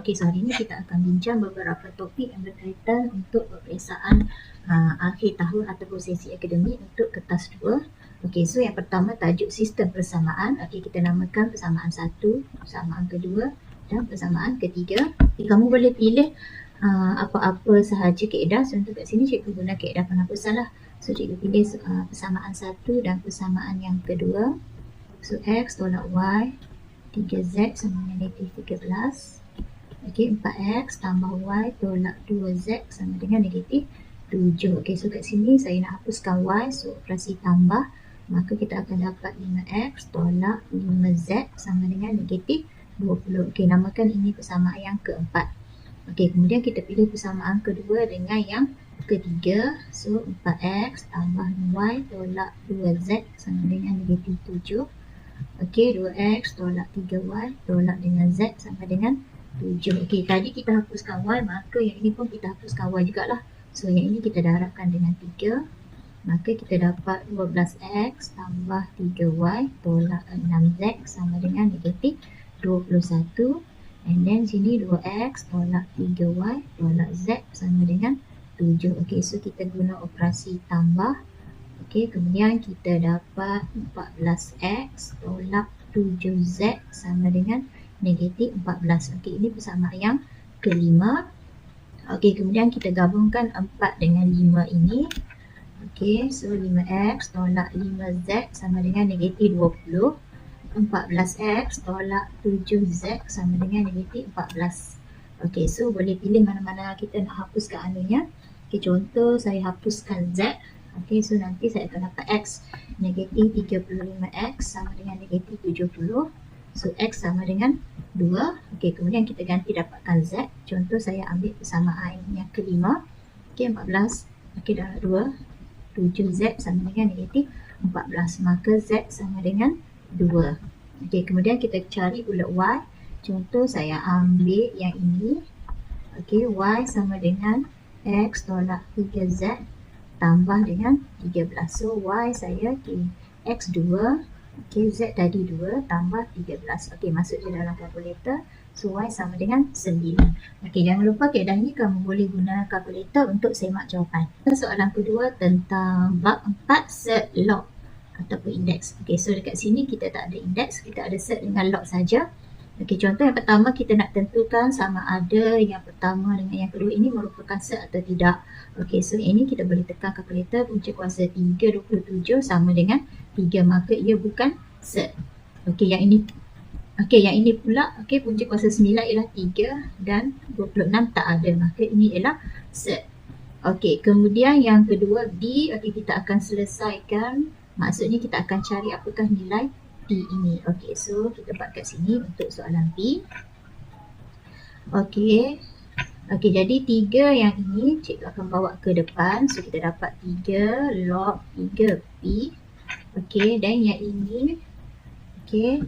Okey, so hari ini kita akan bincang beberapa topik yang berkaitan untuk peperiksaan akhir tahun ataupun sesi akademik untuk kertas 2. Okey, so yang pertama tajuk sistem persamaan. Okey, kita namakan persamaan 1, persamaan kedua dan persamaan ketiga. Kamu boleh pilih apa-apa sahaja kaedah. Contoh kat sini cikgu guna kaedah penghapusan lah. So cikgu pilih persamaan 1 dan persamaan yang kedua. So X tolak Y, 3Z sama negatif 13. Okey, 4X tambah Y tolak 2Z sama dengan negatif 7. Okey, so kat sini saya nak hapuskan Y, so operasi tambah. Maka kita akan dapat 5X tolak 5Z sama dengan negatif 20. Okey, namakan ini persamaan yang keempat. Okey, kemudian kita pilih persamaan kedua dengan yang ketiga. So 4X tambah Y tolak 2Z sama dengan negatif 7. Okey, 2X tolak 3Y tolak dengan Z sama dengan 7. Okey, tadi kita hapuskan Y, maka yang ini pun kita hapuskan Y jugalah. So yang ini kita darabkan dengan 3. Maka kita dapat 12X tambah 3Y tolak 6Z sama dengan negatif 21. And then sini 2X tolak 3Y tolak Z sama dengan 7. Okey, so kita guna operasi tambah. Okey, kemudian kita dapat 14X tolak 7Z sama dengan negatif 14. Okey, ini persamaan yang kelima. Okey, kemudian kita gabungkan 4 dengan 5 ini. Okey, so 5X tolak 5Z sama dengan negatif 20. 14X tolak 7Z sama dengan negatif 14. Okey, so boleh pilih mana-mana kita nak hapuskan anunya. Okey, contoh saya hapuskan Z. Okey, so nanti saya akan dapat X negatif 35X sama dengan negatif 70. So X sama dengan 2. Okey, kemudian kita ganti dapatkan Z. Contoh saya ambil persamaan yang kelima. Okey, 14. Okey, darab 2. 7Z sama dengan negatif 14. Maka Z sama dengan 2. Okey, kemudian kita cari ulat Y. Contoh saya ambil yang ini. Okey, Y sama dengan X tolak 3Z tambah dengan 13. So Y saya X 2. Okey, Z tadi 2 tambah 13. Okey, masuk je dalam kalkulator. So Y sama dengan 9. Okey, jangan lupa kaedah ni kamu boleh guna kalkulator untuk semak jawapan. Soalan kedua tentang bab 4 set log ataupun indeks. Okey, so dekat sini kita tak ada indeks, kita ada set dengan log saja. Okey, contoh yang pertama kita nak tentukan sama ada yang pertama dengan yang kedua ini merupakan set atau tidak. Okey, so ini kita boleh tekan kalkulator, punca kuasa 3/27 sama dengan 3, maka ia bukan set. Okey, yang ini pula, okey, punca kuasa 9 ialah 3 dan 26 tak ada, maka ini ialah set. Okey, kemudian yang kedua B, okey, kita akan selesaikan, maksudnya kita akan cari apakah nilai P ini. Okey, so kita buat kat sini untuk soalan P. Okey. Okey, jadi 3 yang ini cikgu akan bawa ke depan. So kita dapat 3 log 3P. Okey, dan yang ini okey,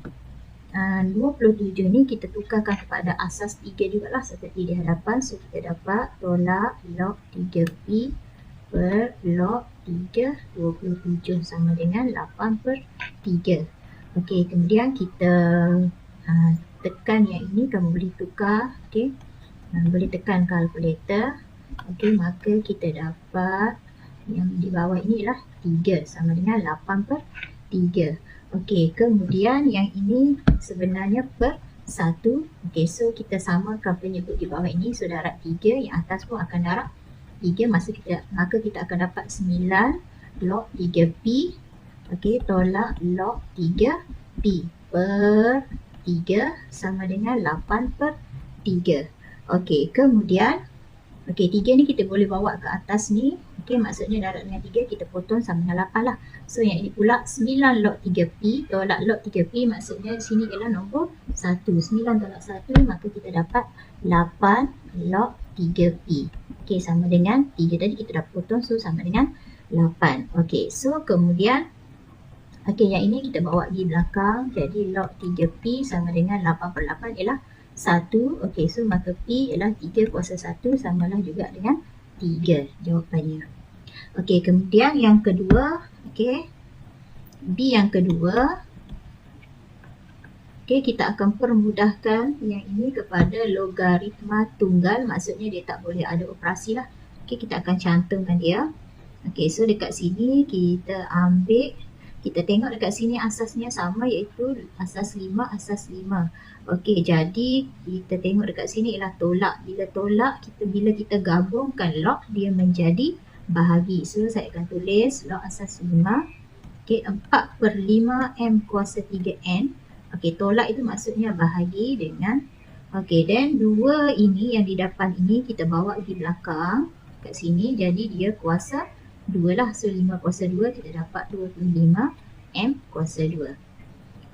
27 ni kita tukarkan kepada asas 3 jugalah seperti di hadapan. So kita dapat tolak log 3P per log 3 27 sama dengan 8/3. Okey, kemudian kita tekan yang ini, kamu boleh tukar. Okey, boleh tekan kalkulator. Okey, maka kita dapat yang di bawah ini ialah 3 sama dengan 8/3. Okey, kemudian yang ini sebenarnya per 1. Okey, so kita samakan penyebut di bawah ini. So darab 3, yang atas pun akan darab 3. Maka kita akan dapat 9 log 3P. Okey, tolak log 3P per 3 sama dengan 8/3. Okey, kemudian okey, 3 ni kita boleh bawa ke atas ni. Okey, maksudnya darab dengan 3 kita potong sama dengan 8 lah. So yang ini pula 9 log 3P tolak log 3P, maksudnya di sini ialah nombor 1. 9 tolak 1, maka kita dapat 8 log 3P. Okey, sama dengan 3 tadi kita dah potong, so sama dengan 8. Okey, so kemudian okey, yang ini kita bawa di belakang. Jadi log 3P sama dengan 8/8 ialah 1. Okey, so maka P ialah 3 kuasa 1 samalah juga dengan 3 jawapannya. Okey, kemudian yang kedua, okey, B yang kedua. Okey, kita akan permudahkan yang ini kepada logaritma tunggal, maksudnya dia tak boleh ada operasi lah. Okey, kita akan cantumkan dia. Okey, so dekat sini kita ambil, kita tengok dekat sini asasnya sama, iaitu asas 5, asas 5. Okey, jadi kita tengok dekat sini ialah tolak. Bila tolak, bila kita gabungkan log, dia menjadi bahagi. So saya akan tulis log asas 5. Okey, 4/5 M kuasa 3N. Okey, tolak itu maksudnya bahagi dengan, okey, dan 2 ini yang di depan ini kita bawa di belakang kat sini, jadi dia kuasa 2 lah. So 5 kuasa 2 kita dapat 25 M kuasa 2.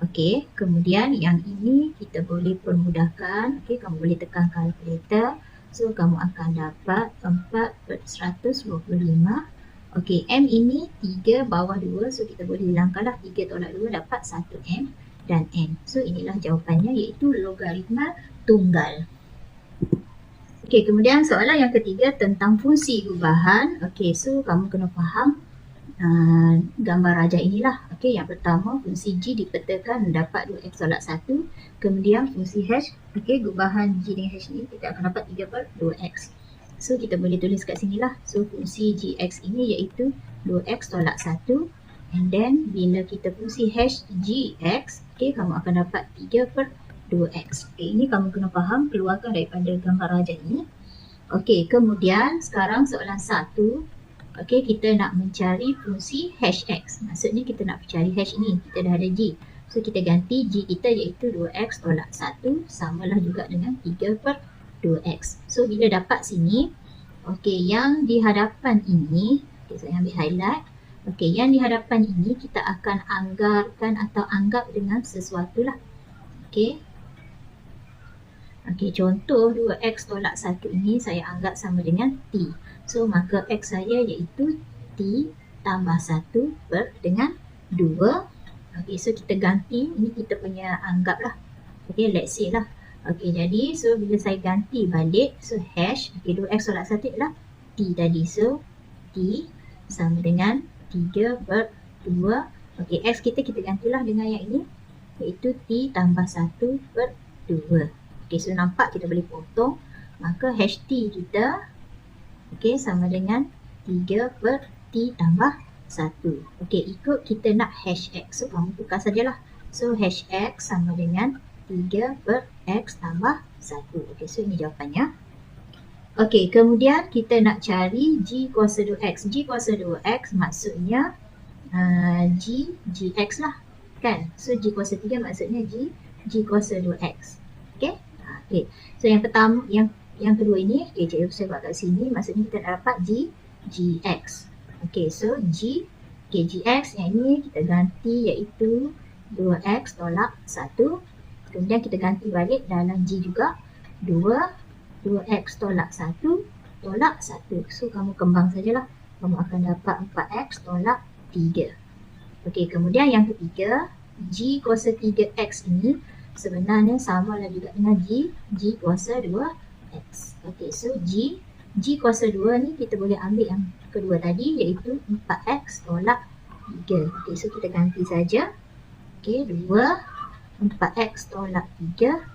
Okey, kemudian yang ini kita boleh permudahkan. Okey, kamu boleh tekan kalkulator. So kamu akan dapat 4/125. Okey, M ini 3 bawah 2, so kita boleh hilangkanlah. 3 tolak 2 dapat 1 M dan N. So inilah jawapannya, iaitu logaritma tunggal. Okey, kemudian soalan yang ketiga tentang fungsi gubahan. Okey, so kamu kena faham gambar rajah inilah. Okey, yang pertama fungsi G dipetakan mendapat 2x tolak 1. Kemudian fungsi H, okey, gubahan G dengan H ni kita akan dapat 3/2x. So kita boleh tulis kat sini lah. So fungsi Gx ini iaitu 2x tolak 1. And then bila kita fungsi H Gx, okey, kamu akan dapat 3/2x. Okey, ini kamu kena faham, keluarkan daripada gambar rajah ini. Okey, kemudian sekarang soalan 1. Okey, kita nak mencari fungsi Hx. Maksudnya kita nak cari H ini, kita dah ada G. So kita ganti G kita iaitu 2x tolak 1 samalah juga dengan 3/2x. So bila dapat sini, okey, yang di hadapan ini, okey, saya ambil highlight. Okey, yang di hadapan ini kita akan anggarkan atau anggap dengan sesuatu lah. Okey. Okey, contoh 2x tolak 1 ini saya anggap sama dengan T. So maka x saya iaitu T tambah 1 dengan 2. Okey, so kita ganti, ini kita punya anggap lah. Okey, let's say lah. Okey, jadi so bila saya ganti balik, so hash, okey, 2x tolak 1 adalah T tadi. So T sama dengan 3/2. Okey, x kita gantilah dengan yang ini, iaitu T tambah 1/2. Okey, so nampak kita boleh potong. Maka hash T kita, okey, sama dengan 3/T tambah 1. Okey, ikut kita nak hash x. So kamu tukar sajalah. So hash x sama dengan 3/x tambah 1. Okey, so ini jawapannya. Okey, kemudian kita nak cari G kuasa 2x. G kuasa 2x maksudnya Gx lah, kan? So G kuasa 3 maksudnya G kuasa 2x. Okey? Okey. So yang pertama, yang kedua ini, okey, cikgu saya buat kat sini, maksudnya kita dapat Gx. Okey, so Gx yang ini kita ganti iaitu 2x tolak 1. Kemudian kita ganti balik dalam G juga, 2x tolak 1 tolak 1. So kamu kembang sajalah. Kamu akan dapat 4x tolak 3. Okey, kemudian yang ketiga, G kuasa 3x ini sebenarnya samalah juga dengan G kuasa 2x. Okey, so G kuasa 2 ni kita boleh ambil yang kedua tadi, iaitu 4x tolak 3. Okey, so kita ganti saja. Okey, 4x tolak 3.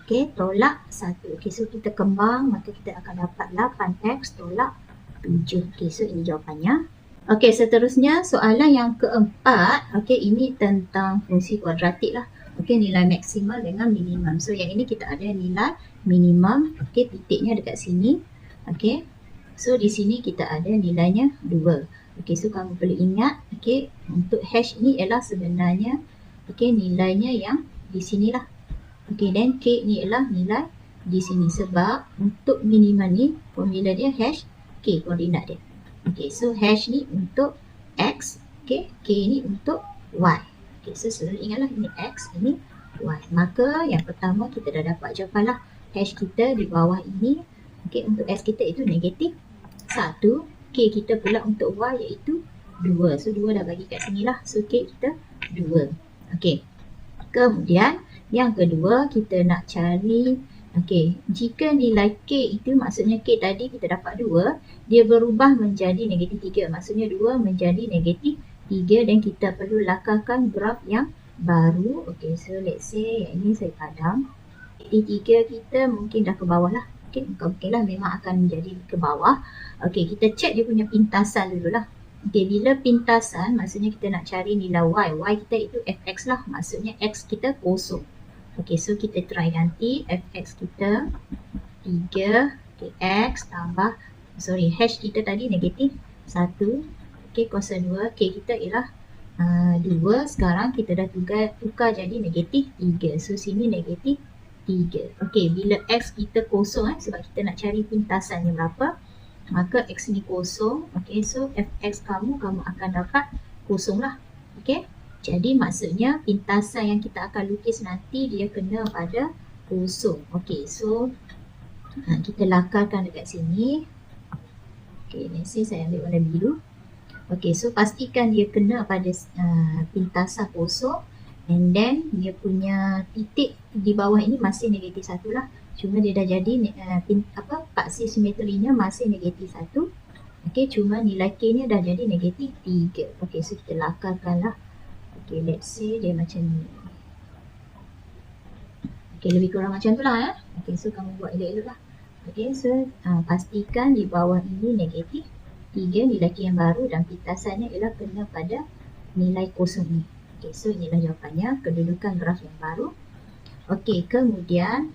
Okey, tolak 1. Okey, so kita kembang, maka kita akan dapat 8x tolak 7. Okey, so ini jawapannya. Okey, seterusnya soalan yang keempat. Okey, ini tentang fungsi kuadratik lah. Okey, nilai maksimal dengan minimum. So yang ini kita ada nilai minimum. Okey, titiknya dekat sini. Okey, so di sini kita ada nilainya 2. Okey, so kamu perlu ingat, okey, untuk hash ini ialah sebenarnya, okey, nilainya yang di sini lah. Okey, dan K ni ialah nilai di sini, sebab untuk minimum ni formula dia hash K koordinat dia. Okey, so hash ni untuk X, okey, K ni untuk Y. Okey, so selalu ingatlah ini X, ini Y. Maka yang pertama kita dah dapat jawapan lah. Hash kita di bawah ini, okey, untuk X kita itu negatif 1. K kita pula untuk Y iaitu 2. So 2 dah bagi kat sini lah. So K kita 2. Okey, kemudian yang kedua kita nak cari, okey, jika nilai K itu, maksudnya K tadi kita dapat 2, dia berubah menjadi negatif 3. Maksudnya 2 menjadi negatif 3 dan kita perlu lakarkan graf yang baru. Okay, so let's say yang ini saya padam. T3 kita mungkin dah ke bawah lah. Okay, lah memang akan jadi ke bawah. Okay, kita check dia punya pintasan dulu lah. Okay, bila pintasan maksudnya kita nak cari nilai Y. Y kita itu fx lah. Maksudnya x kita kosong. Okay, so kita try ganti fx kita 3. Okay, x tambah, hash kita tadi negatif 1. Okay, kuasa 2. Okay, kita ialah 2. Sekarang kita dah tukar jadi negatif 3. So, sini negatif 3. Okay, bila x kita kosong sebab kita nak cari pintasannya berapa, maka x ni kosong. Okay, so fx kamu akan dapat kosong lah. Okay, jadi maksudnya pintasan yang kita akan lukis nanti dia kena pada kosong. Okay, so kita lakarkan dekat sini. Okay, let's say saya ambil warna biru. Okay, so pastikan dia kena pada pintasan kosong. And then dia punya titik di bawah ini masih negatif 1 lah. Cuma dia dah jadi paksi simetrinya masih negatif 1. Okay, cuma nilai K nya dah jadi negatif 3. Okay, so kita lakarkan lah. Okay, let's say dia macam ni. Okay, lebih kurang macam tu lah. Okay, so kamu buat elok-elok lah. Okay, so pastikan di bawah ini negatif 3 nilai K yang baru dan pintasannya ialah kena pada nilai kosong ni. Okay, so inilah jawapannya, kedudukan graf yang baru. Okay, kemudian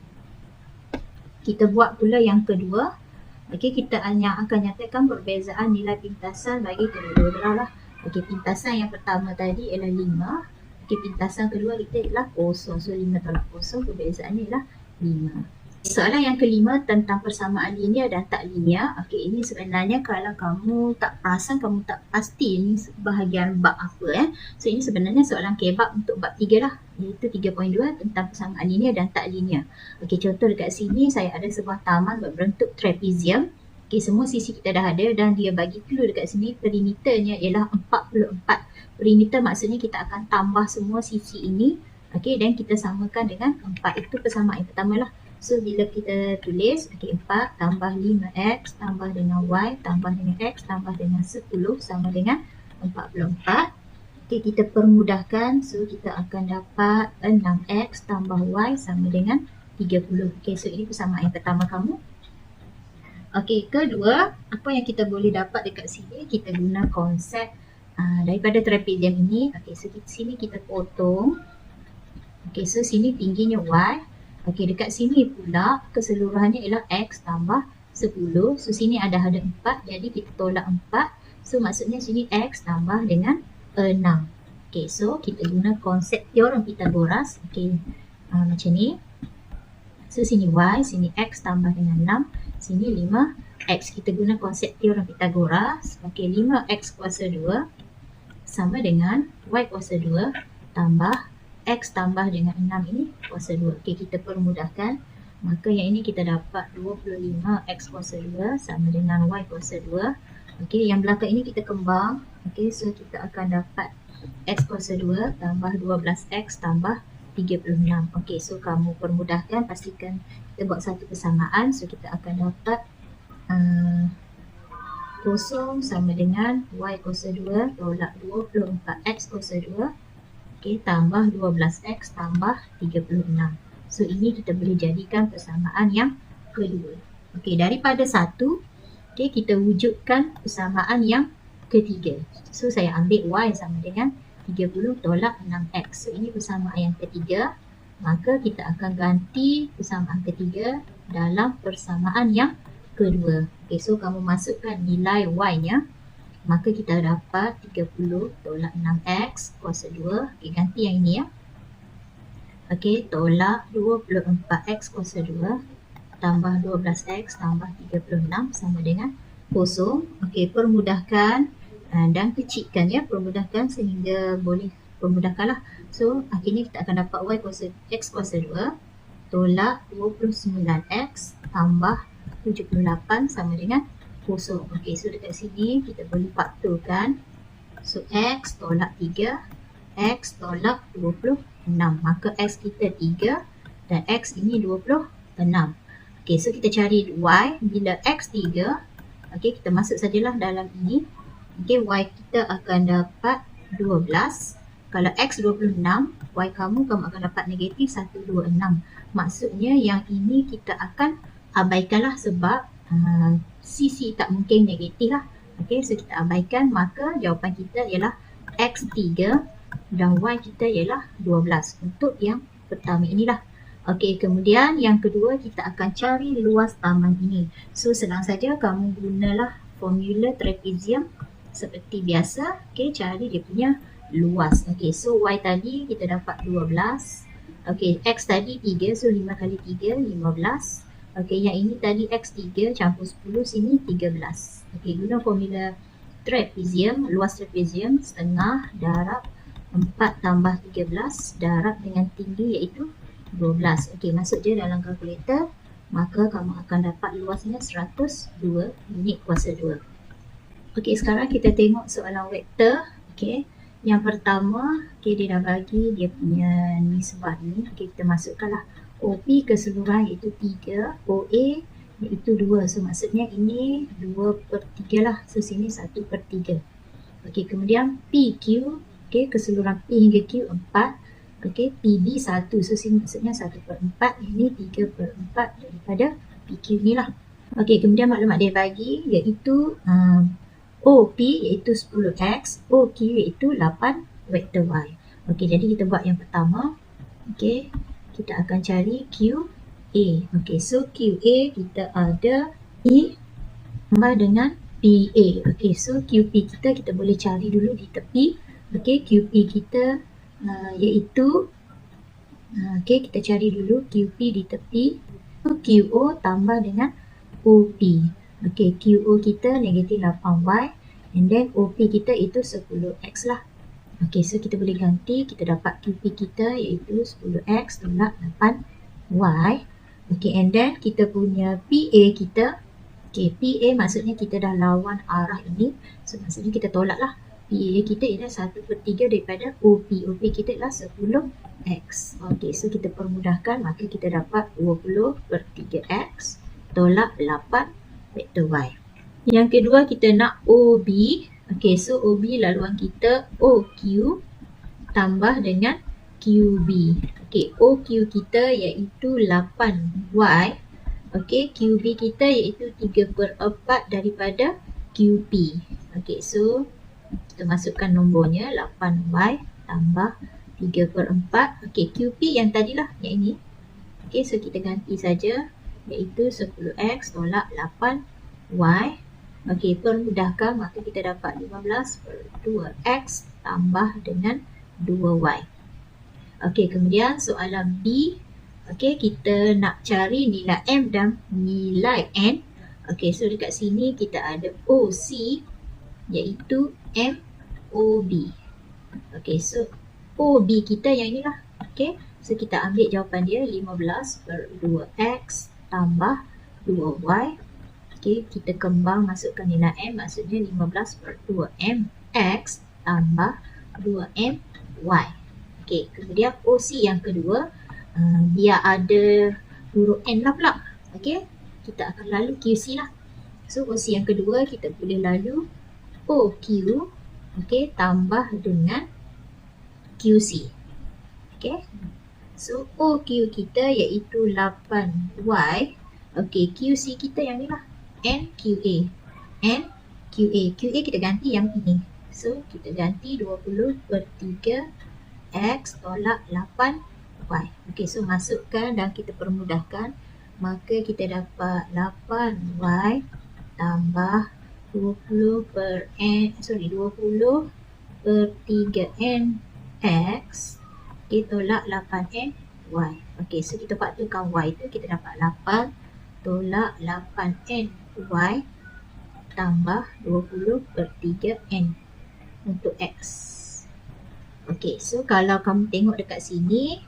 kita buat pula yang kedua. Okay, kita akan nyatakan perbezaan nilai pintasan bagi kedua-dua graf lah. Okay, pintasan yang pertama tadi ialah 5. Okay, pintasan kedua kita ialah kosong. So, 5 tolak kosong, perbezaannya ialah 5. Soalan yang kelima tentang persamaan linear dan tak linear. Okay, ini sebenarnya kalau kamu tak perasan, kamu tak pasti ini bahagian bab apa. So, ini sebenarnya soalan kebab untuk bab 3 lah. Iaitu 3.2 tentang persamaan linear dan tak linear. Okay, contoh dekat sini saya ada sebuah taman berbentuk trapezium. Okay, semua sisi kita dah ada dan dia bagi clue dekat sini perimeternya ialah 44. Perimeter maksudnya kita akan tambah semua sisi ini. Okay, dan kita samakan dengan 4. Itu persamaan yang pertama lah. So, bila kita tulis, okay, 4 tambah 5x tambah dengan y tambah dengan x tambah dengan 10 sama dengan 44. Okay, kita permudahkan. So, kita akan dapat 6x tambah y sama dengan 30. Okay, so ini persamaan yang pertama kamu. Okay, kedua, apa yang kita boleh dapat dekat sini? Kita guna konsep daripada trapezium ini. Okay, so sini kita potong. Okay, so sini tingginya y. Okay, dekat sini pula keseluruhannya ialah x tambah 10. So, sini ada 4. Jadi, kita tolak 4. So, maksudnya sini x tambah dengan 6. Okay, so kita guna konsep teorem Pythagoras. Okay, macam ni. So, sini y, sini x tambah dengan 6. Sini 5x. Kita guna konsep teorem Pythagoras. Okay, 5x kuasa 2 sama dengan y kuasa 2 tambah x tambah dengan 6 ini kuasa 2. Okay, kita permudahkan. Maka yang ini kita dapat 25x kuasa 2 sama dengan y kuasa 2. Okay, yang belakang ini kita kembang. Okay, so kita akan dapat x kuasa 2 tambah 12x tambah 36. Okay, so kamu permudahkan. Pastikan kita buat satu persamaan. So, kita akan dapat kosong sama dengan y kuasa 2 tolak 24x kuasa 2. Okay, tambah 12x tambah 36. So, ini kita boleh jadikan persamaan yang kedua. Okay, daripada 1, okay, kita wujudkan persamaan yang ketiga. So, saya ambil y sama dengan 30 tolak 6x. So, ini persamaan yang ketiga. Maka, kita akan ganti persamaan ketiga dalam persamaan yang kedua. Okay, so kamu masukkan nilai y-nya. Maka kita dapat 30 tolak 6x kuasa 2. Okay, ganti yang ini ya. Okay, tolak 24x kuasa 2 tambah 12x tambah 36 sama dengan 0. Okay, permudahkan dan kecilkan ya. Permudahkan sehingga boleh permudahkanlah. So, akhirnya kita akan dapat y kuasa x kuasa 2 tolak 29x tambah 78 sama dengan 0. Okey, so dekat sini kita boleh faktorkan. So, x tolak 3, x tolak 26. Maka x kita 3 dan x ini 26. Okey, so kita cari y. Bila x 3, okey, kita masuk sajalah dalam ini. Okey, y kita akan dapat 12 Kalau X 26, Y kamu akan dapat negatif 126. Maksudnya yang ini kita akan abaikanlah sebab CC tak mungkin negatif lah. Okey, so kita abaikan, maka jawapan kita ialah X3 dan Y kita ialah 12 untuk yang pertama inilah. Okey, kemudian yang kedua kita akan cari luas taman ini. So senang saja, kamu gunalah formula trapezium seperti biasa. Okey, cari dia punya luas. Okey, so Y tadi kita dapat 12. Okey, X tadi 3, so 5 kali 3, 15. Okey, yang ini tadi X3 campur 10, sini 13. Okey, guna formula trapezium, luas trapezium setengah darab 4 tambah 13 darab dengan tinggi iaitu 12. Okey, masuk je dalam kalkulator, maka kamu akan dapat luasnya 102 unit kuasa 2. Okey, sekarang kita tengok soalan vektor. Okey, yang pertama, okey, dia dah bagi dia punya nisbah ni. Okey, kita masukkanlah OP keseluruhan iaitu 3, OA iaitu 2. So maksudnya ini 2/3 lah. So sini 1/3. Okey, kemudian PQ, okey, keseluruhan P hingga Q 4. Okey, PB 1. So sini maksudnya 1/4. Ini 3/4 daripada PQ ni lah. Okey, kemudian maklumat dia bagi iaitu OP iaitu 10X, OQ iaitu 8 vektor Y. Okey, jadi kita buat yang pertama. Okey, kita akan cari QA. Okey, so QA kita ada E tambah dengan PA. Okey, so QP kita boleh cari dulu di tepi. Okey, QP kita iaitu okey, kita cari dulu QP di tepi. So, QO tambah dengan OP. Okey, QO kita negatif 8Y and then OP kita itu 10X lah. Okey, so kita boleh ganti, kita dapat QP kita iaitu 10X tolak 8Y. Okey, and then kita punya PA kita, okey, PA maksudnya kita dah lawan arah ini, so maksudnya kita tolak lah. PA kita ialah 1/3 daripada OP. OP kita ialah 10X. Okey, so kita permudahkan, maka kita dapat 20/3X tolak 8 vektor Y. Yang kedua kita nak OB. Okey, so OB laluan kita OQ tambah dengan QB. Okey, OQ kita iaitu 8Y. Okey, QB kita iaitu 3/4 daripada QP. Okey, so kita masukkan nombornya 8Y tambah 3/4. Okey, QP yang tadilah, yang ini. Okey, so kita ganti saja iaitu 10X tolak 8Y. Okey, permudahkan, maka kita dapat 15/2X tambah dengan 2Y. Okey, kemudian soalan B. Okey, kita nak cari nilai M dan nilai N. Okey, so dekat sini kita ada OC iaitu MOB. Okey, so OB kita yang inilah. Okey, so kita ambil jawapan dia 15/2X tambah 2Y. Okey, kita kembang masukkan nilai M, maksudnya 15/2MX tambah 2MY. Okey, kemudian OC yang kedua, dia ada huruf N lah pula. Okey, kita akan lalu QC lah. So OC yang kedua kita boleh lalu OQ, okey, tambah dengan QC. Okey, so OQ kita iaitu 8Y. Okey, QC kita yang ni lah, NQA. NQA, QA kita ganti yang ini. So kita ganti 20/3X tolak 8Y. Okey, so masukkan dan kita permudahkan, maka kita dapat 8Y tambah 20/3NX tolak 8NY. Okey, so kita faktorkan Y tu, kita dapat 8 tolak 8NY tambah 20/3N untuk X. Okey, so kalau kamu tengok dekat sini,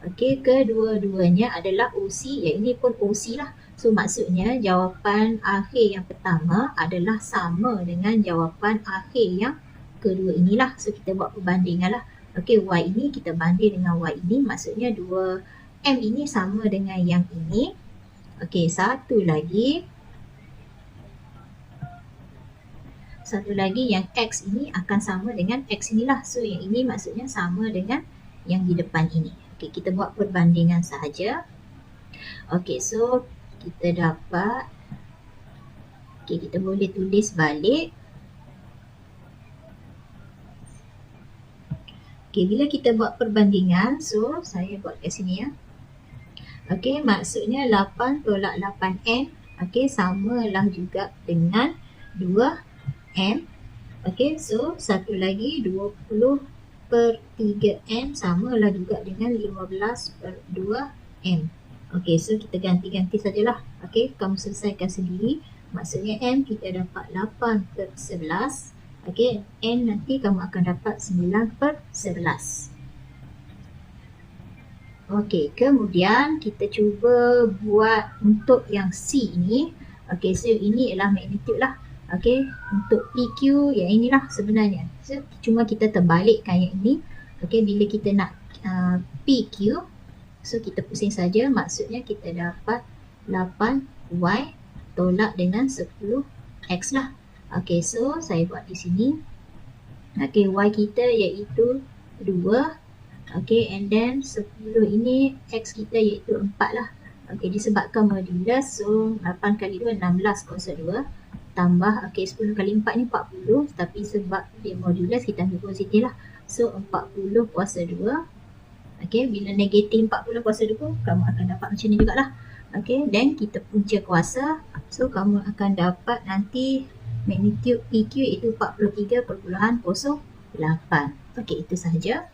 okey, kedua-duanya adalah OC, yang ini pun OC lah. So maksudnya jawapan akhir yang pertama adalah sama dengan jawapan akhir yang kedua inilah. So kita buat perbandingan lah. Okey, Y ini kita banding dengan Y ini, maksudnya 2M ini sama dengan yang ini. Okey, satu lagi. satu lagi yang X ini akan sama dengan X inilah. So yang ini maksudnya sama dengan yang di depan ini. Okey, kita buat perbandingan sahaja. Okey, so kita dapat, okey, kita boleh tulis balik. Okey, bila kita buat perbandingan, so saya buat kat sini ya. Okey, maksudnya 8 tolak 8M, okey, samalah juga dengan 2M. Okey, so satu lagi 20/3M samalah juga dengan 15/2M. Okey, so kita ganti-ganti sajalah. Okey, kamu selesaikan sendiri. Maksudnya M kita dapat 8/11. Okey, N nanti kamu akan dapat 9/11. Okey, kemudian kita cuba buat untuk yang C ini. Okey, so ini ialah magnitude lah. Okey, untuk PQ yang inilah sebenarnya. So, cuma kita terbalikkan yang ini. Okey, bila kita nak PQ, so kita pusing saja. Maksudnya kita dapat 8Y tolak dengan 10X lah. Okey, so saya buat di sini. Okey, Y kita iaitu 2. Okey, and then 10 ini X kita iaitu 4 lah. Okey, disebabkan modulus, so 8 kali 2, 16 kuasa 2. Tambah, okey, 10 kali 4 ni 40. Tapi sebab dia modulus, kita ambil positif lah. So, 40 kuasa 2. Okey, bila negatif 40 kuasa 2, kamu akan dapat macam ni jugalah. Okey, then kita punca kuasa. So, kamu akan dapat nanti magnitude PQ iaitu 43.08. Okey, itu sahaja.